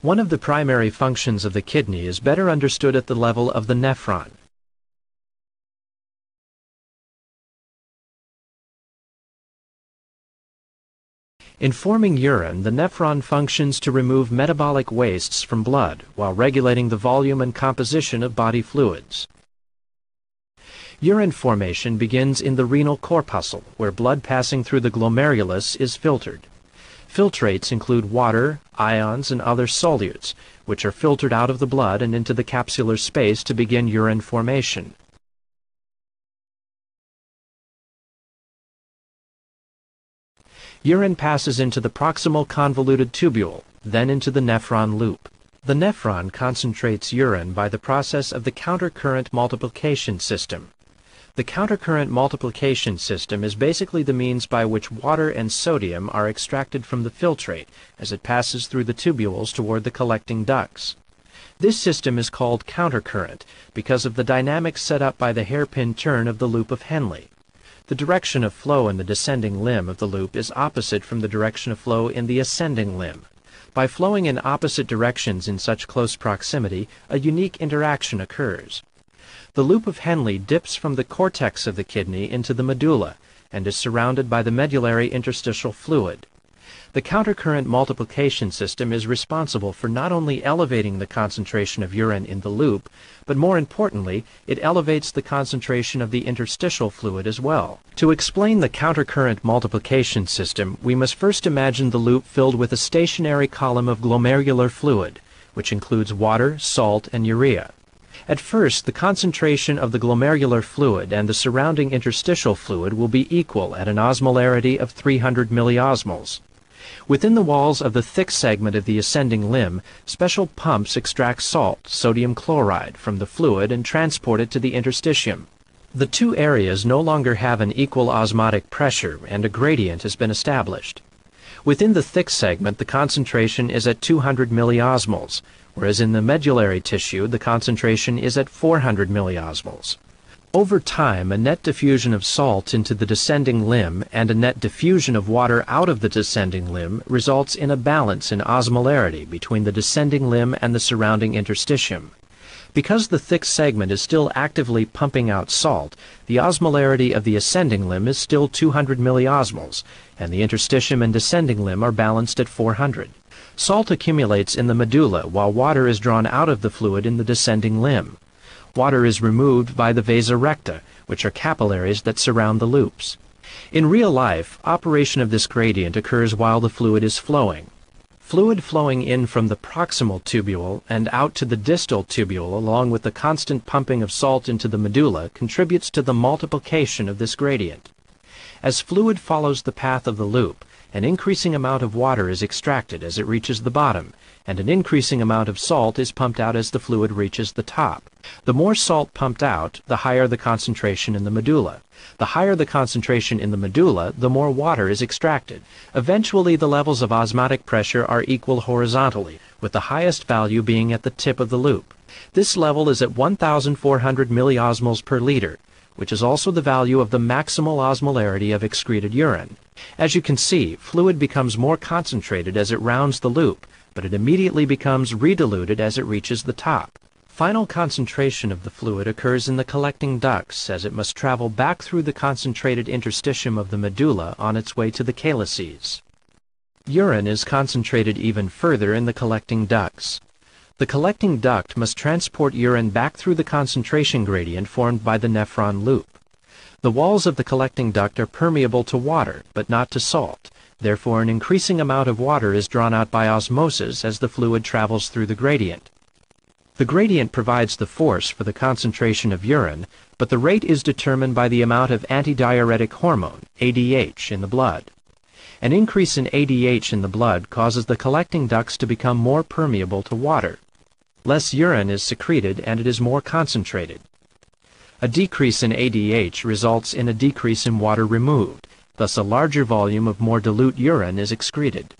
One of the primary functions of the kidney is better understood at the level of the nephron. In forming urine, the nephron functions to remove metabolic wastes from blood while regulating the volume and composition of body fluids. Urine formation begins in the renal corpuscle, where blood passing through the glomerulus is filtered. Filtrates include water, ions, and other solutes, which are filtered out of the blood and into the capsular space to begin urine formation. Urine passes into the proximal convoluted tubule, then into the nephron loop. The nephron concentrates urine by the process of the countercurrent multiplication system. The countercurrent multiplication system is basically the means by which water and sodium are extracted from the filtrate as it passes through the tubules toward the collecting ducts. This system is called countercurrent because of the dynamics set up by the hairpin turn of the loop of Henle. The direction of flow in the descending limb of the loop is opposite from the direction of flow in the ascending limb. By flowing in opposite directions in such close proximity, a unique interaction occurs. The loop of Henle dips from the cortex of the kidney into the medulla and is surrounded by the medullary interstitial fluid. The countercurrent multiplication system is responsible for not only elevating the concentration of urine in the loop, but more importantly, it elevates the concentration of the interstitial fluid as well. To explain the countercurrent multiplication system, we must first imagine the loop filled with a stationary column of glomerular fluid, which includes water, salt, and urea. At first, the concentration of the glomerular fluid and the surrounding interstitial fluid will be equal at an osmolarity of 300 milliosmoles. Within the walls of the thick segment of the ascending limb, special pumps extract salt, sodium chloride, from the fluid and transport it to the interstitium. The two areas no longer have an equal osmotic pressure, and a gradient has been established. Within the thick segment, the concentration is at 200 milliosmoles, whereas in the medullary tissue, the concentration is at 400 milliosmoles. Over time, a net diffusion of salt into the descending limb and a net diffusion of water out of the descending limb results in a balance in osmolarity between the descending limb and the surrounding interstitium. Because the thick segment is still actively pumping out salt, the osmolarity of the ascending limb is still 200 milliosmoles, and the interstitium and descending limb are balanced at 400. Salt accumulates in the medulla while water is drawn out of the fluid in the descending limb. Water is removed by the vasa recta, which are capillaries that surround the loops. In real life, operation of this gradient occurs while the fluid is flowing. Fluid flowing in from the proximal tubule and out to the distal tubule along with the constant pumping of salt into the medulla contributes to the multiplication of this gradient. As fluid follows the path of the loop, an increasing amount of water is extracted as it reaches the bottom, and an increasing amount of salt is pumped out as the fluid reaches the top. The more salt pumped out, the higher the concentration in the medulla. The higher the concentration in the medulla, the more water is extracted. Eventually, the levels of osmotic pressure are equal horizontally, with the highest value being at the tip of the loop. This level is at 1,400 milliosmoles per liter, which is also the value of the maximal osmolarity of excreted urine. As you can see, fluid becomes more concentrated as it rounds the loop, but it immediately becomes rediluted as it reaches the top. Final concentration of the fluid occurs in the collecting ducts as it must travel back through the concentrated interstitium of the medulla on its way to the calyces. Urine is concentrated even further in the collecting ducts. The collecting duct must transport urine back through the concentration gradient formed by the nephron loop. The walls of the collecting duct are permeable to water, but not to salt. Therefore, an increasing amount of water is drawn out by osmosis as the fluid travels through the gradient. The gradient provides the force for the concentration of urine, but the rate is determined by the amount of antidiuretic hormone, ADH, in the blood. An increase in ADH in the blood causes the collecting ducts to become more permeable to water. Less urine is secreted and it is more concentrated. A decrease in ADH results in a decrease in water removed, thus a larger volume of more dilute urine is excreted.